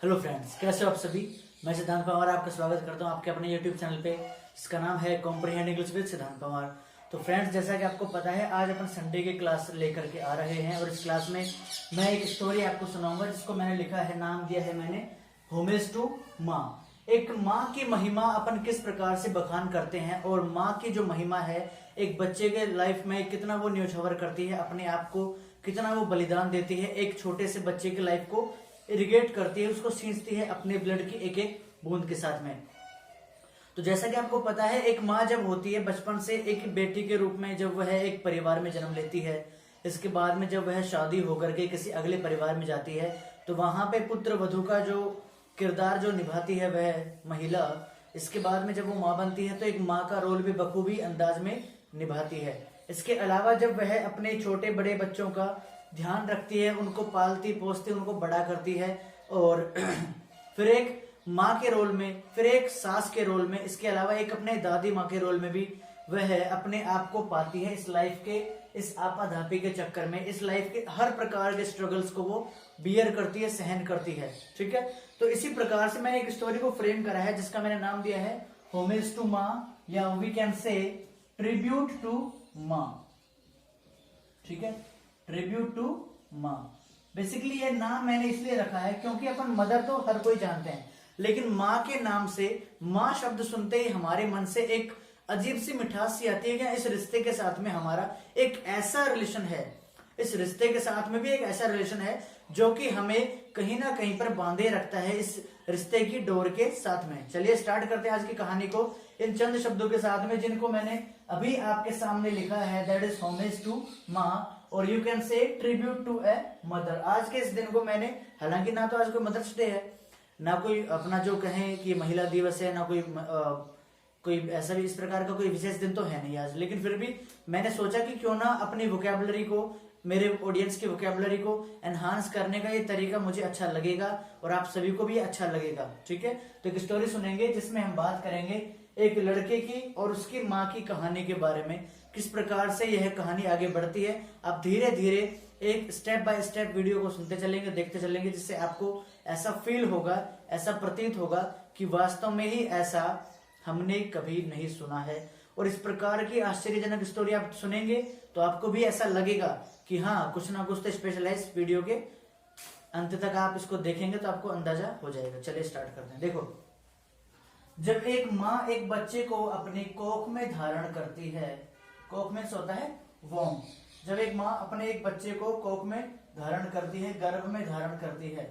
Hello friends, कैसे हो आप सभी। मैं सिद्धांत पवार आपका स्वागत करता हूं आपके अपने यूट्यूब चैनल पे, जिसका नाम है कॉम्प्रिहेंड इंग्लिश विद सिद्धांत पवार। तो फ्रेंड्स, जैसा कि आपको पता है, आज अपन संडे की क्लास लेकर के आ रहे हैं और इस क्लास में मैं एक स्टोरी आपको सुनाऊंगा जिसको मैंने लिखा है, नाम दिया है मैंने होमेज टू माँ। एक माँ की महिमा अपन किस प्रकार से बखान करते हैं और माँ की जो महिमा है एक बच्चे के लाइफ में कितना वो न्योछावर करती है, अपने आप को कितना वो बलिदान देती है, एक छोटे से बच्चे की लाइफ को इरिगेट करती है, उसको सींचती है अपने ब्लड की एक एक बूंद के साथ में। तो जैसा कि आपको पता है, एक माँ जब होती है बचपन से एक बेटी के रूप में, जब वह एक परिवार में जन्म लेती है, इसके बाद में जब वह शादी होकर के किसी अगले परिवार में जाती है तो वहां पे पुत्र वधू का जो किरदार जो निभाती है वह महिला, इसके बाद में जब वो माँ बनती है तो एक माँ का रोल भी बखूबी अंदाज में निभाती है। इसके अलावा जब वह अपने छोटे बड़े बच्चों का ध्यान रखती है, उनको पालती पोसती, उनको बड़ा करती है और फिर एक माँ के रोल में, फिर एक सास के रोल में, इसके अलावा एक अपने दादी माँ के रोल में भी वह अपने आप को पाती है। इस लाइफ के इस आपाधापी के चक्कर में, इस लाइफ के हर प्रकार के स्ट्रगल्स को वो बियर करती है, सहन करती है। ठीक है, तो इसी प्रकार से मैंने एक स्टोरी को फ्रेम करा है जिसका मैंने नाम दिया है होमेज टू माँ, या we can say tribute to माँ। ठीक है, ट्रिब्यूट टू माँ। बेसिकली ये नाम मैंने इसलिए रखा है क्योंकि अपन मदर तो हर कोई जानते हैं, लेकिन माँ के नाम से, माँ शब्द सुनते ही हमारे मन से एक अजीब सी मिठास सी आती है कि इस रिश्ते के साथ में हमारा एक ऐसा रिलेशन है, इस रिश्ते के साथ में भी एक ऐसा रिलेशन है जो कि हमें कहीं ना कहीं पर बांधे रखता है इस रिश्ते की डोर के साथ में। चलिए स्टार्ट करते हैं आज की कहानी को इन चंद शब्दों के साथ में जिनको मैंने अभी आपके सामने लिखा है, दैट इज होमेज टू माँ, और you can say tribute to a mother. आज के इस दिन को मैंने, हालांकि ना तो आज कोई मदर्स डे है, ना कोई अपना जो कहें कि महिला दिवस है, ना कोई ऐसा भी इस प्रकार का कोई विशेष दिन तो है नहीं आज, लेकिन फिर भी मैंने सोचा कि क्यों ना अपनी वोकैबुलरी को, मेरे ऑडियंस की वोकैबुलरी को एनहांस करने का ये तरीका मुझे अच्छा लगेगा और आप सभी को भी अच्छा लगेगा। ठीक है, तो एक स्टोरी सुनेंगे जिसमें हम बात करेंगे एक लड़के की और उसकी माँ की कहानी के बारे में, किस प्रकार से यह कहानी आगे बढ़ती है। आप धीरे धीरे एक स्टेप बाय स्टेप वीडियो को सुनते चलेंगे, देखते चलेंगे, जिससे आपको ऐसा फील होगा, ऐसा प्रतीत होगा कि वास्तव में ही ऐसा हमने कभी नहीं सुना है। और इस प्रकार की आश्चर्यजनक स्टोरी आप सुनेंगे तो आपको भी ऐसा लगेगा कि हाँ, कुछ ना कुछ तो स्पेशल है। इस वीडियो के अंत तक आप इसको देखेंगे तो आपको अंदाजा हो जाएगा। चलिए स्टार्ट करते हैं। देखो, जब एक माँ एक बच्चे को अपनी कोख में धारण करती है, कोख में होता है वोम, जब एक माँ अपने एक बच्चे को कोख में धारण करती है, गर्भ में धारण करती है,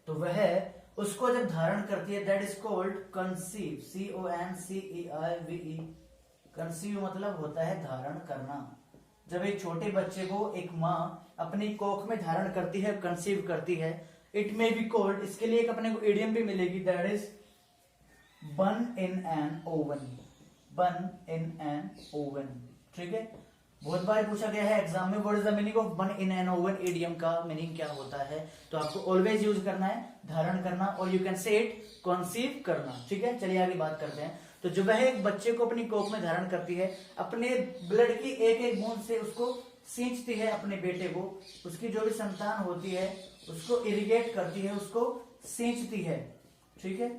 तो वह उसको जब धारण करती है, that is called conceive, CONCEIVE। Conceive मतलब होता है धारण करना। जब एक छोटे बच्चे को एक माँ अपनी कोख में धारण करती है, कंसीव करती है, इट मे बी कॉल्ड, इसके लिए एक अपने को इडियम भी मिलेगी, that is burn in an oven, burn in an oven. ठीक है, बहुत बार पूछा गया है एग्जाम में, what is the meaning of burn in an oven, idiom का मीनिंग क्या होता है। तो आपको ऑलवेज यूज करना है धारण करना, और you can say it conceive करना। ठीक है, चलिए आगे बात करते हैं। तो जब वह एक बच्चे को अपनी कोख में धारण करती है, अपने ब्लड की एक एक बूंद से उसको सींचती है, अपने बेटे को, उसकी जो भी संतान होती है उसको इरिगेट करती है, उसको सींचती है। ठीक है,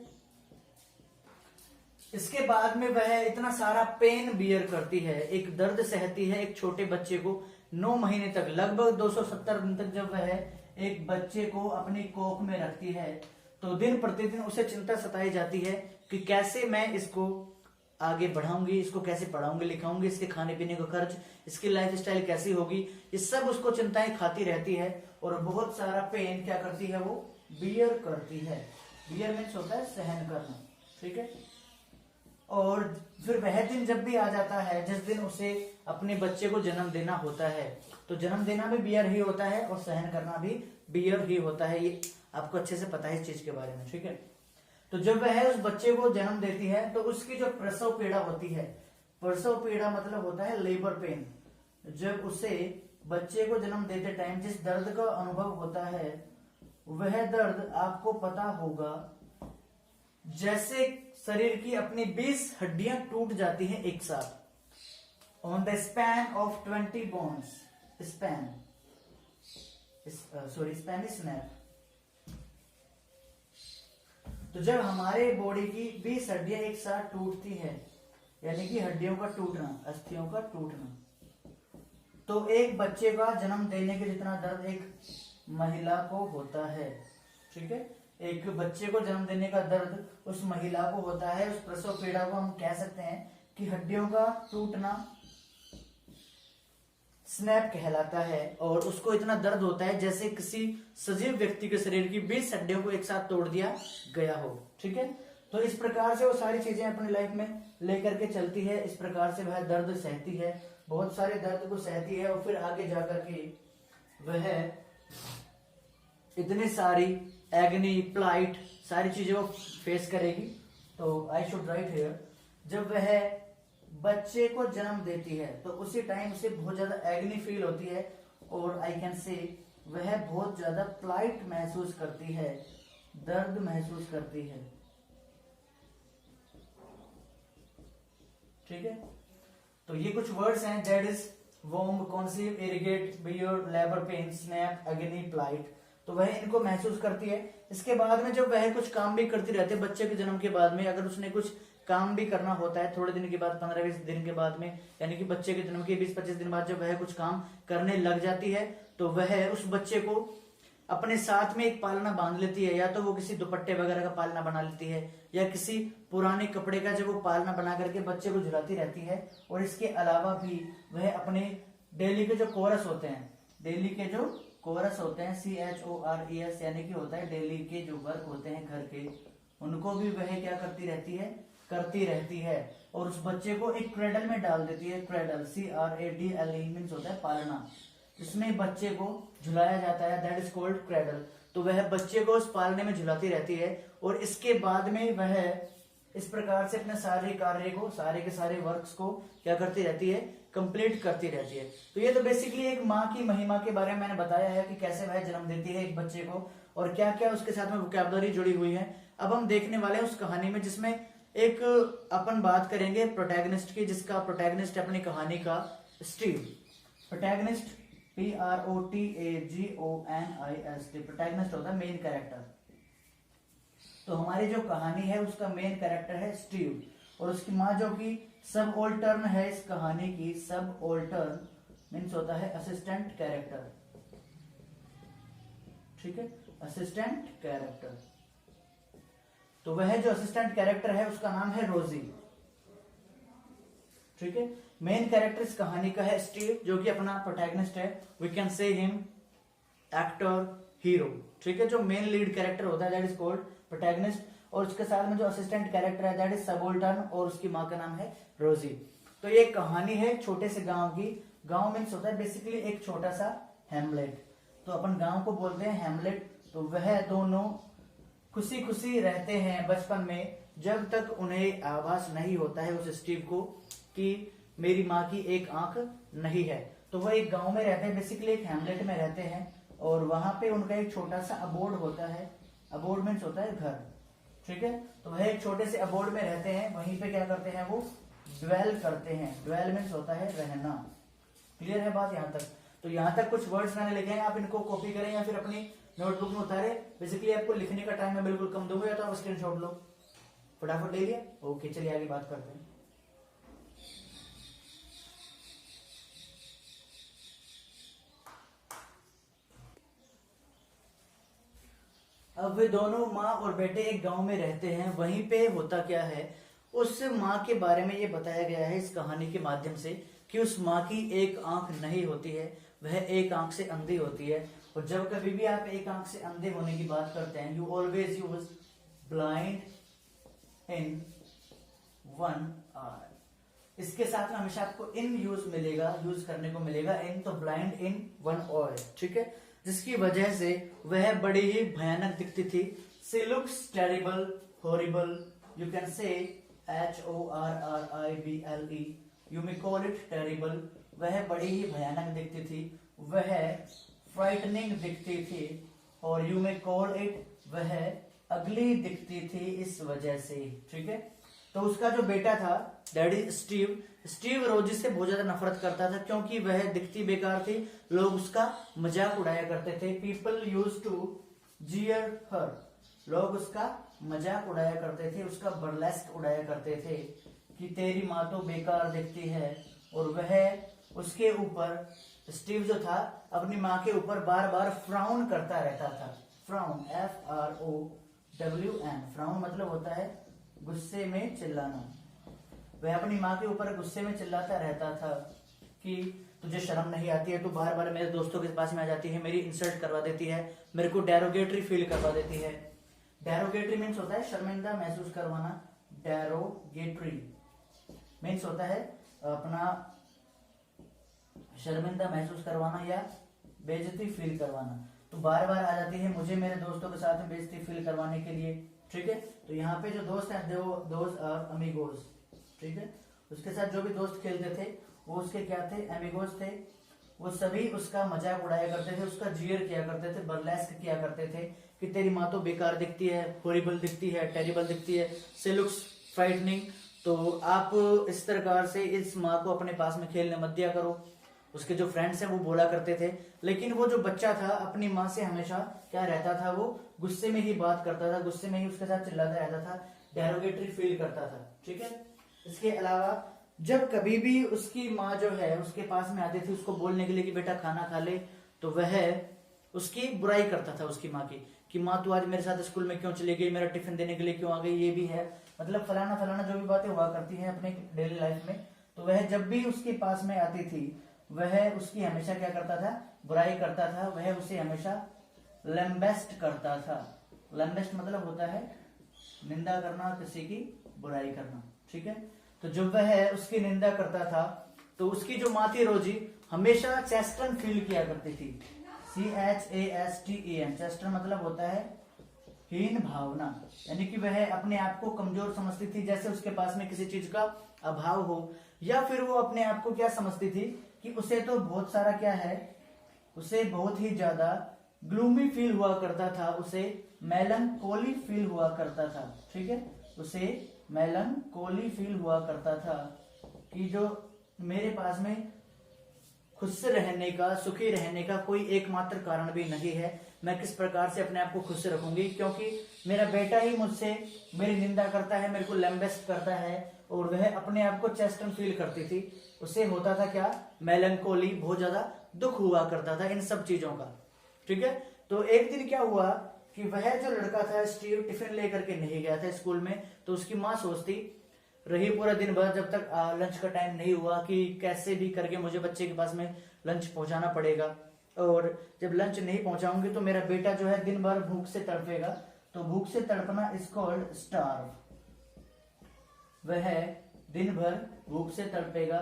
इसके बाद में वह इतना सारा पेन बियर करती है, एक दर्द सहती है एक छोटे बच्चे को 9 महीने तक, लगभग 270 दिन तक जब वह एक बच्चे को अपनी कोख में रखती है, तो दिन प्रतिदिन उसे चिंता सताई जाती है कि कैसे मैं इसको आगे बढ़ाऊंगी, इसको कैसे पढ़ाऊंगी लिखाऊंगी, इसके खाने पीने का खर्च, इसकी लाइफ स्टाइल कैसी होगी, ये सब उसको चिंताएं खाती रहती है और बहुत सारा पेन क्या करती है, वो बियर करती है। बियर मीन्स होता है सहन करना। ठीक है, और फिर वह दिन जब भी आ जाता है जिस दिन उसे अपने बच्चे को जन्म देना होता है, तो जन्म देना भी बियर ही होता है और सहन करना भी बियर ही होता है। ये आपको अच्छे से पता है इस चीज के बारे में। ठीक है, तो जब वह उस बच्चे को जन्म देती है तो उसकी जो प्रसव पीड़ा होती है, प्रसव पीड़ा मतलब होता है लेबर पेन, जब उसे बच्चे को जन्म देते टाइम जिस दर्द का अनुभव होता है, वह दर्द आपको पता होगा जैसे शरीर की अपनी 20 हड्डियां टूट जाती हैं एक साथ, on the span of 20 bones, span, span is snap, तो जब हमारे बॉडी की 20 हड्डियां एक साथ टूटती है, यानी कि हड्डियों का टूटना, अस्थियों का टूटना, तो एक बच्चे का जन्म देने के जितना दर्द एक महिला को होता है, ठीक है, एक बच्चे को जन्म देने का दर्द उस महिला को होता है। उस प्रसव पीड़ा को हम कह सकते हैं कि हड्डियों का टूटना स्नैप कहलाता है, और उसको इतना दर्द होता है जैसे किसी सजीव व्यक्ति के शरीर की 20 हड्डियों को एक साथ तोड़ दिया गया हो, ठीक है। तो इस प्रकार से वो सारी चीजें अपनी लाइफ में लेकर के चलती है, इस प्रकार से वह दर्द सहती है, बहुत सारे दर्द को सहती है, और फिर आगे जाकर के वह इतनी सारी एग्नी, प्लाइट, सारी चीजें वो फेस करेगी। तो आई शुड राइट हियर, जब वह बच्चे को जन्म देती है तो उसी टाइम उसे बहुत ज्यादा एग्नी फील होती है, और आई कैन से वह बहुत ज्यादा प्लाइट महसूस करती है, दर्द महसूस करती है, ठीक है। तो ये कुछ वर्ड्स हैं, that is womb, conceive, irrigate, bear, labour pain, snap, agony, plight. तो वह इनको महसूस करती है। इसके बाद में जब वह कुछ काम भी करती रहती है, बच्चे के जन्म के बाद में अगर उसने कुछ काम भी करना होता है थोड़े दिन के बाद, 15-20 दिन के बाद में, यानी कि बच्चे के जन्म के 20-25 दिन बाद जब वह कुछ काम करने लग जाती है, तो वह उस बच्चे को अपने साथ में एक पालना बांध लेती है, या तो वो किसी दुपट्टे वगैरह का पालना बना लेती है, या किसी पुराने कपड़े का जब वो पालना बना करके बच्चे को झुलाती रहती है। और इसके अलावा भी वह अपने डेली के जो कोरस होते हैं, डेली के जो कोरस होते हैं, CHORES, यानी कि होता है डेली के जो वर्क होते हैं घर के, उनको भी वह क्या करती रहती है, और उस बच्चे को एक क्रेडल में डाल देती है। क्रेडल, CRADLE मीन्स होता है पालना, जिसमें बच्चे को झुलाया जाता है, दैट इज कॉल्ड क्रेडल। तो वह बच्चे को उस पालने में झुलाती रहती है, और इसके बाद में वह इस प्रकार से अपने सारे कार्य को, सारे के सारे वर्क्स को क्या करती रहती है, कंप्लीट करती रहती है। तो ये तो बेसिकली एक माँ की महिमा के बारे में मैंने बताया है कि कैसे वह जन्म देती है एक बच्चे को, और क्या क्या उसके साथ में वोकैबुलरी जुड़ी हुई है। अब हम देखने वाले हैं उस कहानी में, जिसमें एक अपन बात करेंगे प्रोटैगनिस्ट की, जिसका प्रोटैगनिस्ट अपनी कहानी का स्टीव, प्रोटैगनिस्ट PROTAGONIST, प्रोटैगनिस्ट होता है मेन कैरेक्टर। तो हमारी जो कहानी है उसका मेन कैरेक्टर है स्टीव, और उसकी माँ जो कि सब ऑल्टर्न है इस कहानी की। सब ऑल्टर्न मीन्स होता है असिस्टेंट कैरेक्टर, ठीक है, असिस्टेंट कैरेक्टर। तो वह जो असिस्टेंट कैरेक्टर है उसका नाम है रोजी, ठीक है। मेन कैरेक्टर इस कहानी का है स्टीव, जो कि अपना प्रोटैगनिस्ट है, we can say him actor, hero, ठीक है। जो मेन लीड कैरेक्टर होता है दैट इज कॉल्ड प्रोटैगनिस्ट, और उसके साथ में जो असिस्टेंट कैरेक्टर है दैट इज सबॉल्टर्न, और उसकी माँ का नाम है रोजी। तो ये कहानी है छोटे से गांव की। गांव मीन्स होता है बेसिकली एक छोटा सा हैमलेट, तो अपन गांव को बोलते हैं हैमलेट। तो वह दोनों खुशी खुशी रहते हैं बचपन में, जब तक उन्हें आभास नहीं होता है उस स्टीव को कि मेरी माँ की एक आंख नहीं है। तो वह एक गांव में रहते हैं, बेसिकली एक हैमलेट में रहते हैं, और वहां पे उनका एक छोटा सा अबोर्ड होता है। अबोर्ड मीन्स होता है घर, ठीक है। तो वह एक छोटे से अबोर्ड में रहते हैं, वहीं पे क्या करते हैं, वो ड्वेल करते हैं। ड्वेल मीन्स होता है रहना। क्लियर है बात यहाँ तक? तो यहाँ तक कुछ वर्ड्स मैंने लिखे हैं, आप इनको कॉपी करें या फिर अपनी नोटबुक में उतारे। बेसिकली आपको लिखने का टाइम मैं बिल्कुल कम दूंगा, या तो आप स्क्रीनशॉट लो। फटाफट ले लिया? ओके, चलिए आगे बात करते हैं। अब वे दोनों माँ और बेटे एक गांव में रहते हैं। वहीं पे होता क्या है, उस माँ के बारे में ये बताया गया है इस कहानी के माध्यम से कि उस माँ की एक आंख नहीं होती है, वह एक आंख से अंधी होती है। और जब कभी भी आप एक आंख से अंधे होने की बात करते हैं, you always use blind in one eye. इसके साथ में हमेशा आपको इन यूज करने को मिलेगा। इन तो ब्लाइंड इन वन आई, ठीक है, जिसकी वजह से वह बड़ी ही भयानक दिखती थी। She looks terrible, horrible, you can say HORRIBLE, you may call it terrible. वह बड़ी ही भयानक दिखती थी, वह फ्राइटनिंग दिखती थी, और यू मे कॉल इट, वह अगली दिखती थी इस वजह से, ठीक है। तो उसका जो बेटा था डैडी स्टीव रोजी से बहुत ज्यादा नफरत करता था, क्योंकि वह दिखती बेकार थी। लोग उसका मजाक उड़ाया करते थे। पीपल यूज टू जीयर हर, लोग उसका मजाक उड़ाया करते थे, उसका बर्लेस्क उड़ाया करते थे कि तेरी माँ तो बेकार दिखती है। और वह उसके ऊपर स्टीव जो था अपनी माँ के ऊपर बार बार फ्राउन करता रहता था। फ्राउन, FROWN, फ्राउन मतलब होता है गुस्से में चिल्लाना। वह अपनी माँ के ऊपर गुस्से में चिल्लाता रहता था कि तुझे शर्म नहीं आती है, तू बार बार मेरे दोस्तों के पास में आ जाती है, मेरी इंसल्ट करवा देती है, मेरे को डेरोगेटरी फील करवा देती है। डेरोगेटरी मीन्स होता है शर्मिंदा महसूस करवाना। डेरोगेटरी मीन्स होता है अपना शर्मिंदा महसूस करवाना या बेइज्जती फील करवाना। तो बार बार आ जाती है मुझे मेरे दोस्तों के साथ में बेइज्जती फील करवाने के लिए। ठीक है, तो यहाँ पे जो दोस्त हैं दोस्त आर अमीगोस। ठीक है, उसके साथ जो भी दोस्त खेलते थे वो उसके क्या थे, एमिगोस थे। वो सभी उसका मजाक उड़ाया करते थे, उसका जीयर किया करते थे, बर्लेस्क किया करते थे कि तेरी माँ तो बेकार दिखती है, हॉरिबल दिखती है, टेरिबल दिखती है, शी लुक्स फ्राइटनिंग। तो आप इस प्रकार से इस माँ को अपने पास में खेलने मत दिया करो। उसके जो फ्रेंड्स हैं वो बोला करते थे, लेकिन वो जो बच्चा था अपनी माँ से हमेशा क्या रहता था, वो गुस्से में ही बात करता था, गुस्से में ही उसके साथ चिल्लाता रहता था, डेरोगेटरी फील करता था। ठीक है, इसके अलावा जब कभी भी उसकी माँ जो है उसके पास में आती थी उसको बोलने के लिए कि बेटा खाना खा ले, तो वह उसकी बुराई करता था उसकी माँ की कि माँ तू आज मेरे साथ स्कूल में क्यों चली गई, मेरा टिफिन देने के लिए क्यों आ गई, ये भी है, मतलब फलाना फलाना जो भी बातें हुआ करती है अपने डेली लाइफ में। तो वह जब भी उसके पास में आती थी वह उसकी हमेशा क्या करता था, बुराई करता था, वह उसे हमेशा लैम्बेस्ट करता था। लैम्बेस्ट मतलब होता है निंदा करना, किसी की बुराई करना। ठीक है, तो जब वह उसकी निंदा करता था तो उसकी जो माँ थी रोजी हमेशा चेस्टन फील किया करती थी। CHASTEN, चेस्टन मतलब होता है हीन भावना, यानी कि वह अपने आप को कमजोर समझती थी, जैसे उसके पास में किसी चीज का अभाव हो, या फिर वो अपने आप को क्या समझती थी कि उसे तो बहुत सारा क्या है, उसे बहुत ही ज्यादा ग्लूमी फील हुआ करता था, उसे मेलनकोली फील हुआ करता था। ठीक है, उसे मेलनकोली फील हुआ करता था कि जो मेरे पास में खुश रहने का, सुखी रहने का कोई एकमात्र कारण भी नहीं है, मैं किस प्रकार से अपने आप को खुश रखूंगी, क्योंकि मेरा बेटा ही मुझसे मेरी निंदा करता है, मेरे को लैम्बेस्ट करता है। और वह अपने आप को चेस्टन फील करती थी, उसे होता था क्या, मेलनकोली, बहुत ज्यादा दुख हुआ करता था इन सब चीजों का। ठीक है, तो एक दिन क्या हुआ कि वह जो लड़का था स्टीव टिफिन लेकर के नहीं गया था स्कूल में, तो उसकी माँ सोचती रही पूरा दिन भर जब तक लंच का टाइम नहीं हुआ कि कैसे भी करके मुझे बच्चे के पास में लंच पहुंचाना पड़ेगा, और जब लंच नहीं पहुंचाऊंगी तो मेरा बेटा जो है दिन भर भूख से तड़पेगा। तो भूख से तड़पना इज कॉल्ड स्टार्व, वह दिन भर भूख से तड़पेगा।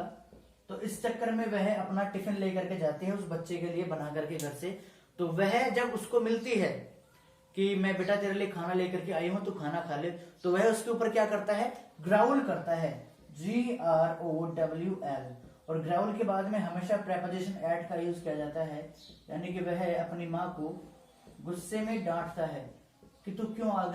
तो इस चक्कर में वह अपना टिफिन लेकर के जाती है उस बच्चे के लिए बना करके घर से। तो वह जब उसको मिलती है कि मैं बेटा तेरे लिए खाना लेकर के आई हूं, तू खाना खा ले, तो वह उसके ऊपर क्या करता है, ग्राउल करता है, GROWL। और ग्राउल के बाद में हमेशा प्रेपोजिशन एट का यूज किया जाता है, यानी कि वह अपनी माँ को गुस्से में डांटता है कि तू क्यों आ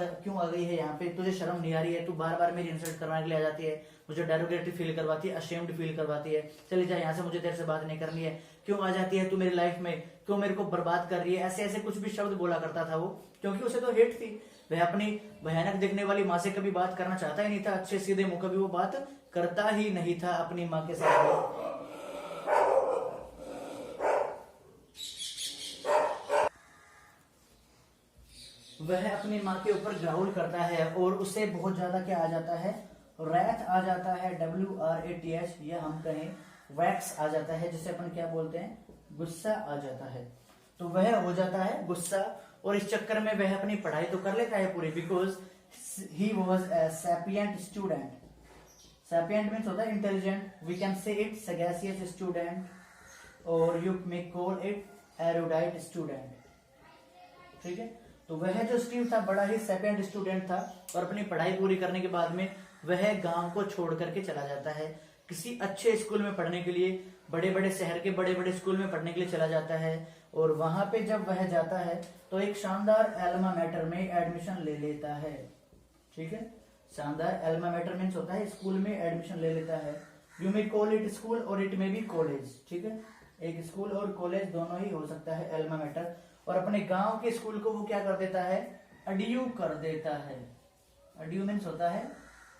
गई है यहाँ पे, तुझे शर्म नहीं आ रही है, तू बार बार मेरी इंसल्ट करवाने के लिए आ जाती है, मुझे डेरोगेटरी फील करवाती है, अशेम्ड फील करवाती है, चली जा यहाँ से, मुझे तेरे से बात नहीं करनी है, क्यों आ जाती है तू मेरी लाइफ में, क्यों मेरे को बर्बाद कर रही है, ऐसे ऐसे कुछ भी शब्द बोला करता था वो, क्योंकि उसे तो हेट थी। वह अपनी भयानक दिखने वाली माँ से कभी बात करना चाहता ही नहीं था, अच्छे सीधे मुंह कभी वो बात करता ही नहीं था अपनी माँ के साथ। वह अपनी माँ के ऊपर ग्राउल करता है और उसे बहुत ज्यादा क्या आ जाता है, रैथ आ जाता है, WRATH, या हम कहें वैक्स आ जाता है, जिसे अपन क्या बोलते हैं, गुस्सा आ जाता है। तो वह हो जाता है गुस्सा, और इस चक्कर में वह अपनी पढ़ाई तो कर लेता है पूरी, because he was a sapient student. Sapient means होता है intelligent, we can say it sagacious student, और you may call it erudite student. ठीक है, तो वह जो स्टीव था बड़ा ही सैपिएंट स्टूडेंट था, और अपनी पढ़ाई पूरी करने के बाद में वह गांव को छोड़ करके चला जाता है, किसी अच्छे स्कूल में पढ़ने के लिए, बड़े बड़े शहर के बड़े बड़े स्कूल में पढ़ने के लिए चला जाता है। और वहां पे जब वह जाता है तो एक शानदार एल्मा मैटर में एडमिशन ले लेता है। ठीक है, शानदार एल्मा मैटर मीन्स होता है स्कूल में एडमिशन ले लेता है। You may call it school और इट मे बी कॉलेज। ठीक है, एक स्कूल और कॉलेज दोनों ही हो सकता है एल्मा मैटर। और अपने गांव के स्कूल को वो क्या कर देता है, अड्यू कर देता है। अड्यू मीन्स होता है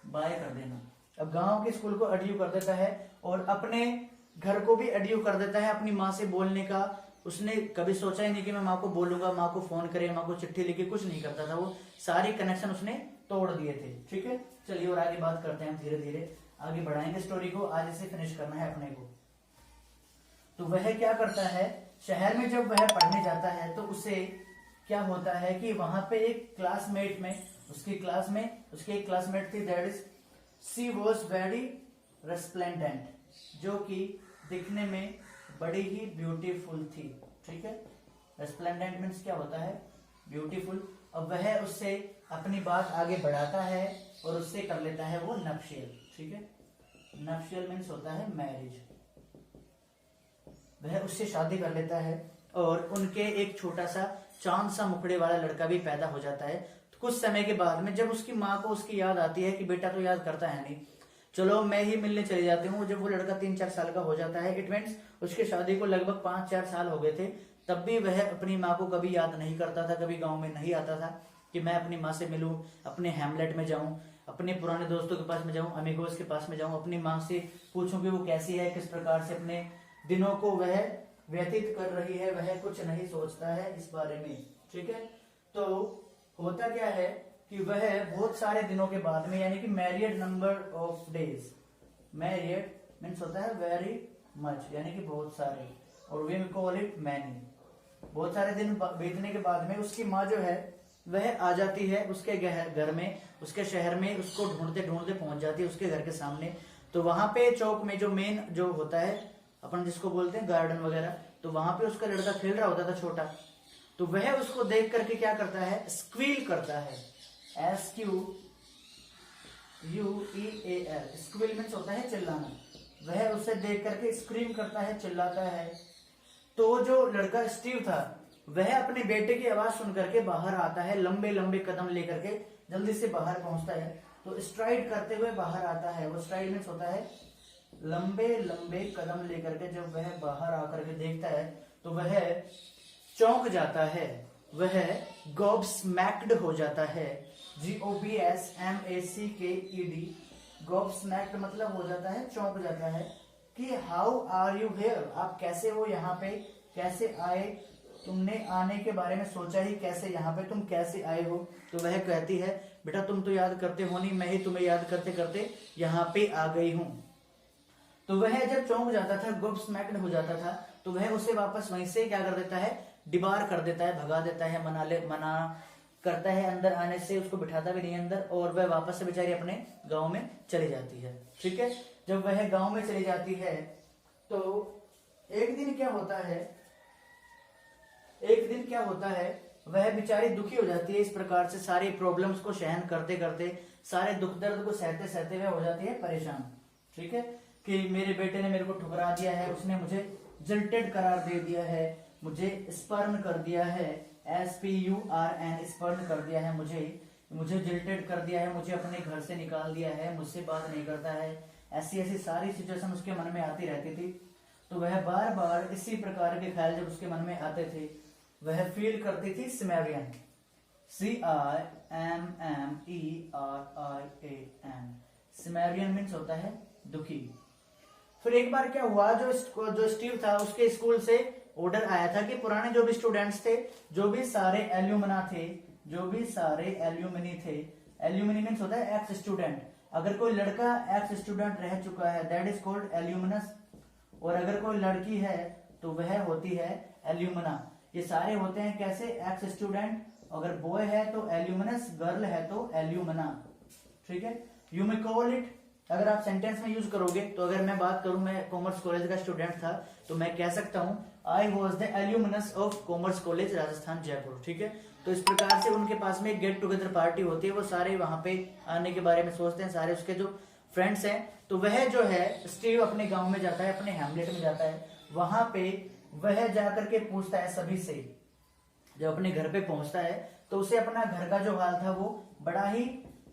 बाय कर देना। अब गांव के स्कूल को अड्यू कर देता है और अपने घर को भी अड्यू कर देता है अपनी माँ से बोलने का। उसने कभी सोचा ही नहीं कि मैं माँ को बोलूंगा, माँ को फोन करे, माँ को चिट्ठी लिखे, कुछ नहीं करता था। वो सारे कनेक्शन उसने तोड़ दिए थे। ठीक है, चलिए और आगे बात करते हैं, धीरे धीरे आगे बढ़ाएंगे स्टोरी को, आज इसे फिनिश करना है अपने को। तो वह क्या करता है, शहर में जब वह पढ़ने जाता है तो उसे क्या होता है कि वहां पे एक क्लासमेट में, उसकी क्लास में उसकी एक क्लासमेट थी, that is she was very resplendent, जो कि दिखने में बड़ी ही ब्यूटीफुल थी। ठीक है, रेस्प्लेंडेंट मीन्स क्या होता है, ब्यूटीफुल। अब वह उससे अपनी बात आगे बढ़ाता है और उससे कर लेता है वो नप्शियल। ठीक है, नप्शियल मीन्स होता है मैरिज। वह उससे शादी कर लेता है और उनके एक छोटा सा चांद सा मुखड़े वाला लड़का भी पैदा हो जाता है। तो कुछ समय के बाद में जब उसकी माँ को उसकी याद आती है कि बेटा तो याद करता है नहीं, चलो मैं ही मिलने चली जाती हूँ। जब वो लड़का 3-4 साल का हो जाता है, इट मीन्स उसके शादी को लगभग 5-4 साल हो गए थे, तब भी वह अपनी माँ को कभी याद नहीं करता था, कभी गाँव में नहीं आता था कि मैं अपनी माँ से मिलूं, अपने हैमलेट में जाऊं, अपने पुराने दोस्तों के पास में जाऊं, अमीगोस के पास में जाऊं, अपनी माँ से पूछूं कि वो कैसी है, किस प्रकार से अपने दिनों को वह व्यतीत कर रही है। वह कुछ नहीं सोचता है इस बारे में। ठीक है, तो होता क्या है कि वह बहुत सारे दिनों के बाद में, यानी कि married number of days, married means होता है वेरी मच, यानी कि बहुत सारे, और वी कॉल इट मैनी। बहुत सारे दिन बीतने के बाद में उसकी माँ जो है वह आ जाती है उसके घर में, उसके शहर में, उसको ढूंढते ढूंढते पहुंच जाती है उसके घर के सामने। तो वहां पे चौक में जो मेन जो होता है, अपन जिसको बोलते हैं गार्डन वगैरह, तो वहां पे उसका लड़का खेल रहा होता था छोटा। तो वह उसको देख करके क्या करता है, स्क्वील करता है, SQUEAL, स्क्वील मीन्स होता है चिल्लाना। वह उसे देख करके स्क्रीम करता है, चिल्लाता है। तो जो लड़का स्टीव था वह अपने बेटे की आवाज सुन करके बाहर आता है, लंबे लंबे कदम लेकर के जल्दी से बाहर पहुंचता है। तो स्ट्राइड करते हुए बाहर आता है। वो स्ट्राइड मीन्स होता है लंबे लंबे कदम लेकर के। जब वह बाहर आकर के देखता है तो वह चौंक जाता है, वह गॉबस्मैक्ड हो जाता है, GOBSMACKED, गॉबस्मैक्ड मतलब हो जाता है, चौंक जाता है कि हाउ आर यू हियर, आप कैसे हो यहाँ पे, कैसे आए, तुमने आने के बारे में सोचा ही कैसे, यहाँ पे तुम कैसे आए हो। तो वह कहती है बेटा तुम तो याद करते हो नहीं, मैं ही तुम्हें याद करते करते यहाँ पे आ गई हूँ। तो वह जब चौंक जाता था, गॉबस्मैक्ड हो जाता था, तो वह उसे वापस वहीं से क्या कर देता है, डिबार कर देता है, भगा देता है, मना करता है अंदर आने से, उसको बिठाता भी नहीं अंदर, और वह वापस से बेचारी अपने गांव में चली जाती है। ठीक है, जब वह गांव में चली जाती है तो एक दिन क्या होता है, वह बेचारी दुखी हो जाती है। इस प्रकार से सारी प्रॉब्लम्स को सहन करते करते, सारे दुख दर्द को सहते सहते वह हो जाती है परेशान। ठीक है, कि मेरे बेटे ने मेरे को ठुकरा दिया है, उसने मुझे जिल्टेड करार दे दिया है, मुझे स्पर्न कर दिया है, SPURN स्पर्न कर दिया है, मुझे जिल्टेड कर दिया है, मुझे अपने घर से निकाल दिया है, मुझसे बात नहीं करता है। ऐसी ऐसी सारी सिचुएशन उसके मन में आती रहती थी। तो वह बार बार इसी प्रकार के ख्याल जब उसके मन में आते थे, वह फील करती थी सिमेरियन, CIMMERIAN, सिमेरियन मीन्स होता है दुखी। फिर एक बार क्या हुआ, जो स्टीव था उसके स्कूल से ऑर्डर आया था कि पुराने जो भी स्टूडेंट्स थे, जो भी सारे एल्यूमिना थे, जो भी सारे एल्यूमिनी थे, एल्यूमिनी मीन्स होता है एक्स स्टूडेंट। अगर कोई लड़का एक्स स्टूडेंट रह चुका है दैट इज कॉल्ड एल्यूमिनस, और अगर कोई लड़की है तो वह होती है एल्यूमिना। ये सारे होते हैं कैसे, एक्स स्टूडेंट, अगर बॉय है तो एल्यूमिनस, गर्ल है तो एल्यूमिना। ठीक है, यू मे कॉल इट, अगर आप सेंटेंस में यूज करोगे तो अगर मैं बात करूं, मैं कॉमर्स कॉलेज का स्टूडेंट था, तो मैं कह सकता हूं I was the alumnus of commerce college Rajasthan Jaipur. ठीक है, तो इस प्रकार से उनके पास में एक गेट टुगेदर पार्टी होती है, वो सारे वहां पे आने के बारे में सोचते हैं, सारे उसके जो फ्रेंड्स हैं। तो वह जो है स्टीव अपने गांव में जाता है, अपने हैमलेट में जाता है, वहां पे वह जाकर के पूछता है सभी से। जब अपने घर पे पहुंचता है तो उसे अपना घर का जो हाल था वो बड़ा ही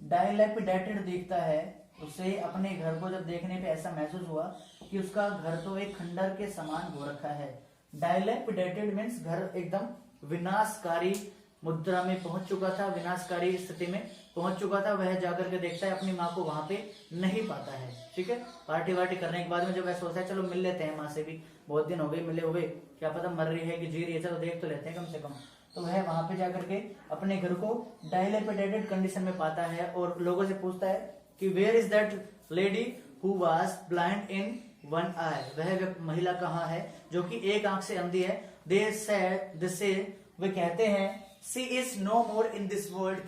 डायलैपिडेटेड दिखता है। उसे अपने घर को जब देखने पे ऐसा महसूस हुआ कि उसका घर तो एक खंडर के समान हो रखा है। डायलैपिडेटेड मीन्स घर एकदम विनाशकारी, मुद्रा में पहुंच चुका था, विनाशकारी स्थिति में पहुंच चुका था, वह जाकर के देखता है अपनी माँ को वहां पे नहीं पाता है। ठीक है, पार्टी वार्टी करने के बाद में जब वह सोचता है चलो मिल लेते हैं माँ से भी, बहुत दिन हो गए मिले हुए, क्या पता मर रही है कि जी रही है, चलो देख तो लेते हैं कम से कम। तो वह वहां पे जाकर के अपने घर को डायलेपिडेटेड कंडीशन में पाता है और लोगों से पूछता है कि where is that lady who was blind in one eye, वह महिला कहाँ है जो कि एक आंख से अंधी है। दे से वे कहते हैं she is no more in this world,